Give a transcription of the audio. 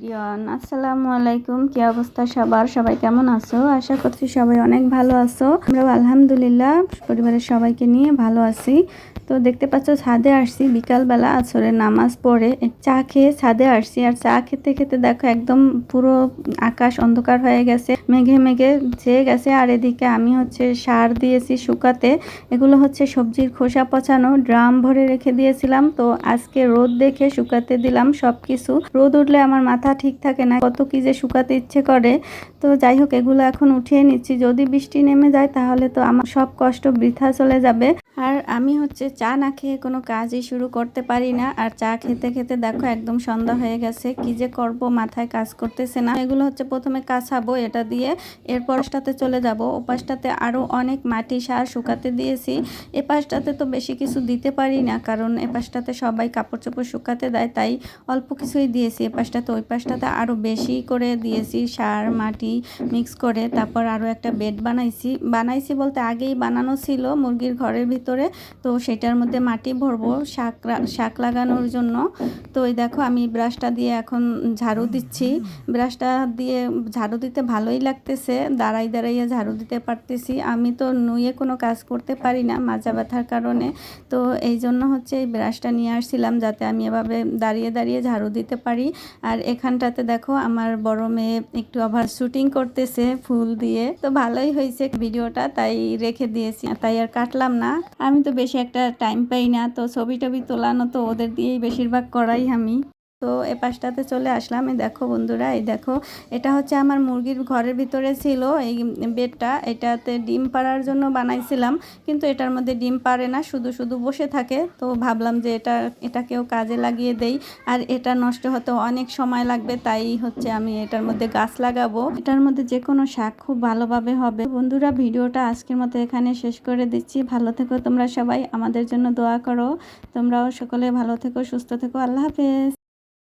Everyone, আসসালামু আলাইকুম। কি অবস্থা সবার? সবাই কেমন আছো? আশা করছি সবাই অনেক ভালো আছো। আমরাও আলহামদুলিল্লাহ পরিবারের সবাইকে নিয়ে ভালো আছি। তো দেখতে পাচ্ছ ছাদে আসছি বিকালবেলা আসরের নামাজ পড়ে চা খেয়ে ছাদে আসছি। আর চা খেতে খেতে দেখো একদম পুরো আকাশ অন্ধকার হয়ে গেছে, মেঘে মেঘে ছেয়ে গেছে। আর এদিকে আমি সার দিয়েছি শুকাতে। এগুলো সবজির খোসা পচানো, ড্রাম ভরে রেখে দিয়েছিলাম। তো আজকে রোদ দেখে শুকাতে দিলাম সব কিছু। রোদ উঠলে আমার মাথা ঠিক থাকে না, কত কি যে শুকাতে ইচ্ছে করে। তো যাই হোক, এগুলো এখন উঠিয়ে নিচ্ছি। যদি বৃষ্টি নেমে যায় তাহলে তো আমার সব কষ্ট বৃথা চলে যাবে। আর আমি চা না খেয়ে কোনো কাজই শুরু করতে পারি না। আর চা খেতে খেতে দেখো একদম সন্ধ্যা হয়ে গেছে, কি যে করব মাথায় কাজ করতেছে না। এগুলো প্রথমে কাছাবো এটা দিয়ে, এরপর পাশটাতে চলে যাব। ও পাশটাতে আরো অনেক মাটি সার শুকাতে দিয়েছি। এ পাশটাতে তো বেশি কিছু দিতে পারি না, কারণ এ পাশটাতে সবাই কাপড় চোপড় শুকাতে দেয়, তাই অল্প কিছুই দিয়েছি। এ পাশটাতে ওই পাশটাতে আরো বেশি করে দিয়েছি সার মাটি মিক্স করে। তারপর আরো একটা বেড বানাইছি বলতে আগেই বানানো ছিল মুরগির ঘরের ভিতরে। তো সেটার মধ্যে মাটি ভরবো শাক লাগানোর জন্য। তো এই দেখো আমি ব্রাশটা দিয়ে এখন ঝাড়ু দিচ্ছি। ব্রাশটা দিয়ে ঝাড়ু দিতে ভালোই লাগতেছে, দাঁড়াইয়া ঝাড়ু দিতে পারতেছি। আমি তো নুয়ে কোনো কাজ করতে পারি না মাজা ব্যথার কারণে। তো এই জন্য এই ব্রাশটা নিয়ে আসছিলাম, যাতে আমি এভাবে দাঁড়িয়ে দাঁড়িয়ে ঝাড়ু দিতে পারি। আর এখানটাতে দেখো আমার বড় মেয়ে একটু আবার শুটিং করতেছে ফুল দিয়ে। তো ভালোই হয়েছে ভিডিওটা, তাই রেখে দিয়েছি, তাই আর কাটলাম না। আমি তো বেশি একটা টাইম পাই না, তো ছবি টবি তোলানো তো ওদের দিয়েই বেশিরভাগ করাই আমি। তো এ পাশটাতে চলে আসলাম। এই দেখো বন্ধুরা, এই দেখো এটা আমার মুরগির ঘরের ভিতরে ছিল এই বেডটা। এটাতে ডিম পাড়ার জন্য বানাইছিলাম, কিন্তু এটার মধ্যে ডিম পারে না, শুধু শুধু বসে থাকে। তো ভাবলাম যে এটাকেও কাজে লাগিয়ে দেই। আর এটা নষ্ট হতে অনেক সময় লাগবে, তাই আমি এটার মধ্যে গাছ লাগাবো। এটার মধ্যে যে কোনো শাক খুব ভালোভাবে হবে। বন্ধুরা, ভিডিওটা আজকের মতো এখানে শেষ করে দিচ্ছি। ভালো থেকো তোমরা সবাই, আমাদের জন্য দোয়া করো। তোমরাও সকলে ভালো থেকো, সুস্থ থেকো। আল্লাহ হাফেজ।